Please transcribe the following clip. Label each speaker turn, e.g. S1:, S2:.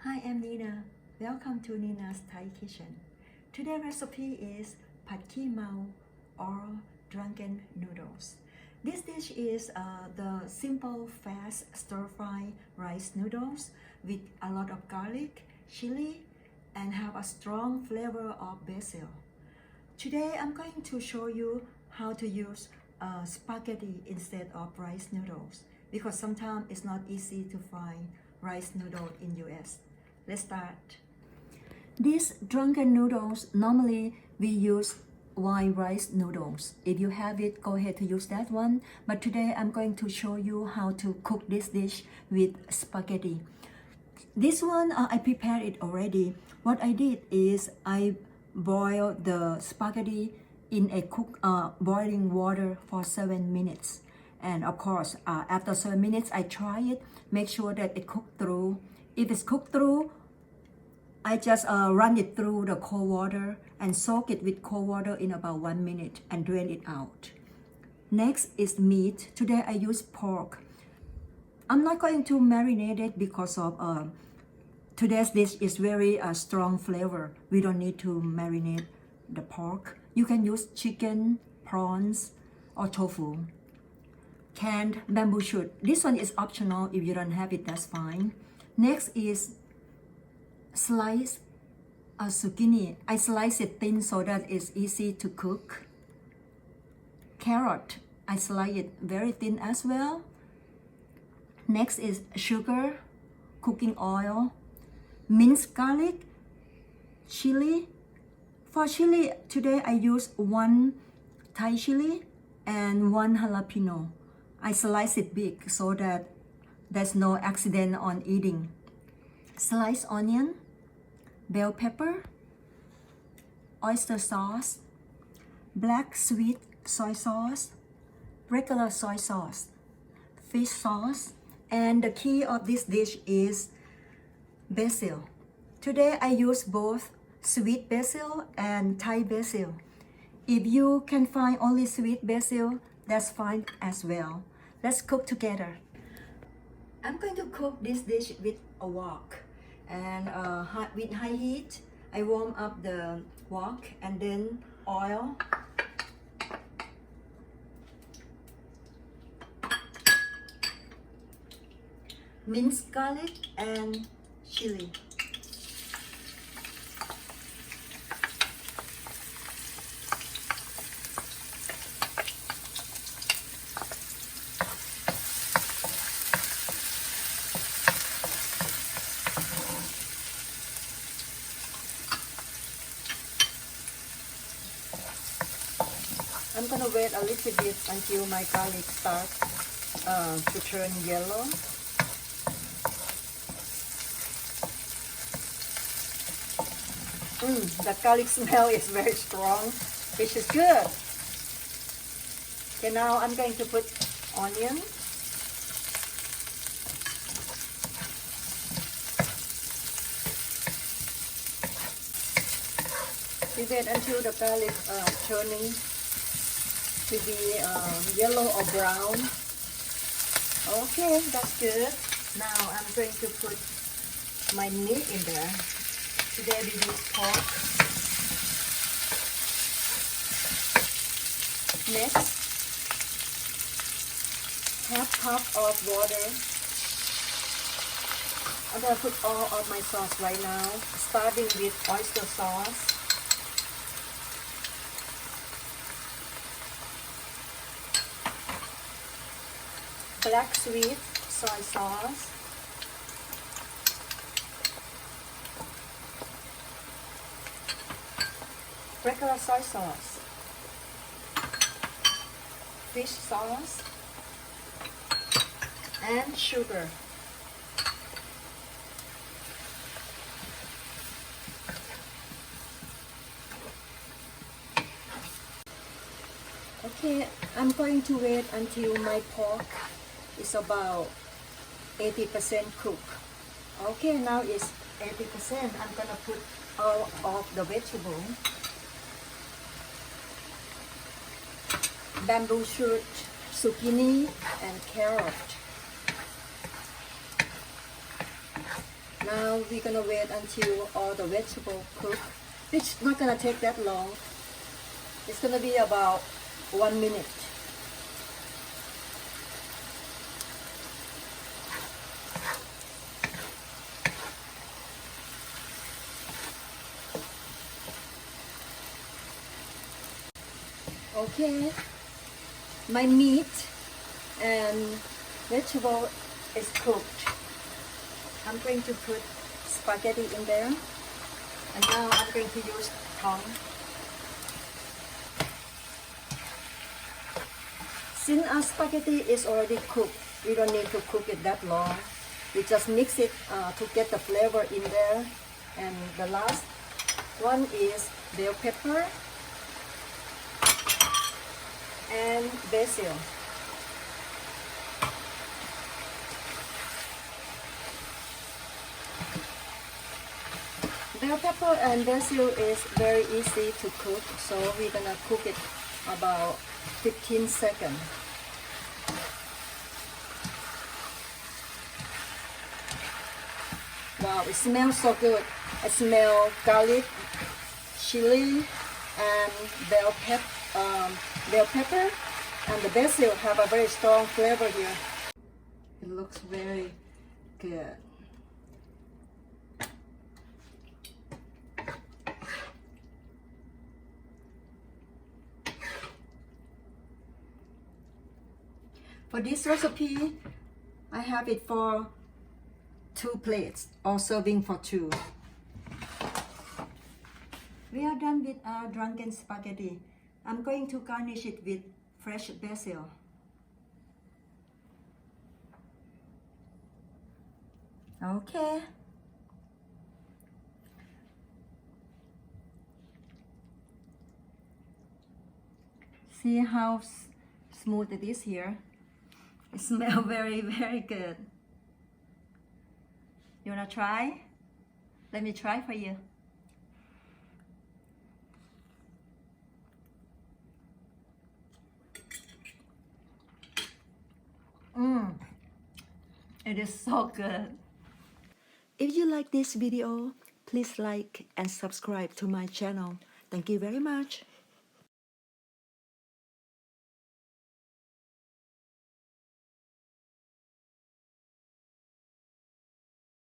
S1: Hi, I'm Nina. Welcome to Nina's Thai Kitchen. Today's recipe is Pad Kee Mao or Drunken noodles. This dish is the simple, fast stir-fry rice noodles with a lot of garlic, chili, and have a strong flavor of basil. Today, I'm going to show you how to use spaghetti instead of rice noodles because sometimes it's not easy to find rice noodle in US. Let's start. These drunken noodles, normally we use white rice noodles. If you have it, go ahead to use that one. But today I'm going to show you how to cook this dish with spaghetti. This one, I prepared it already. What I did is I boiled the spaghetti in a boiling water for 7 minutes. And of course, after 7 minutes, I try it, make sure that it cooked through. If it's cooked through, I just run it through the cold water and soak it with cold water in about 1 minute and drain it out. Next is meat. Today I use pork. I'm not going to marinate it because of today's dish is very strong flavor. We don't need to marinate the pork. You can use chicken, prawns, or tofu. Canned bamboo shoot. This one is optional. If you don't have it, that's fine. Next is slice zucchini. I slice it thin so that it's easy to cook. Carrot. I slice it very thin as well. Next is sugar, cooking oil, minced garlic, chili. For chili, today I use 1 Thai chili and 1 jalapeno. I slice it big so that there's no accident on eating. Sliced onion, bell pepper, oyster sauce, black sweet soy sauce, regular soy sauce, fish sauce, and the key of this dish is basil. Today I use both sweet basil and Thai basil. If you can find only sweet basil, that's fine as well. Let's cook together. I'm going to cook this dish with a wok, and with high heat. I warm up the wok and then oil, minced garlic, and chili. I'm gonna wait a little bit until my garlic starts to turn yellow. The garlic smell is very strong, which is good. Okay, now I'm going to put onion. We wait until the garlic turning to be yellow or brown. Okay, that's good. Now I'm going to put my meat in there. Today we use pork. Next, half cup of water. I'm gonna put all of my sauce right now, starting with oyster sauce. Black sweet soy sauce, regular soy sauce, fish sauce, and sugar. Okay, I'm going to wait until my pork is about 80% cooked. Okay, now it's 80%. I'm gonna put all of the vegetable. Bamboo shoot, zucchini, and carrot. Now we're gonna wait until all the vegetable cook. It's not gonna take that long. It's gonna be about 1 minute. Okay, my meat and vegetable is cooked. I'm going to put spaghetti in there, and now I'm going to use tongue. Since our spaghetti is already cooked, we don't need to cook it that long. We just mix it to get the flavor in there. And the last one is bell pepper and basil. Bell pepper and basil is very easy to cook, so we're gonna cook it about 15 seconds. Wow, it smells so good. I smell garlic, chili, and bell pepper, and the basil have a very strong flavor here. It looks very good. For this recipe, I have it for 2 plates, or serving for 2. We are done with our drunken spaghetti. I'm going to garnish it with fresh basil. Okay. See how smooth it is here? It smells very, very good. You wanna try? Let me try for you. It is so good. If you like this video, please like and subscribe to my channel. Thank you very much.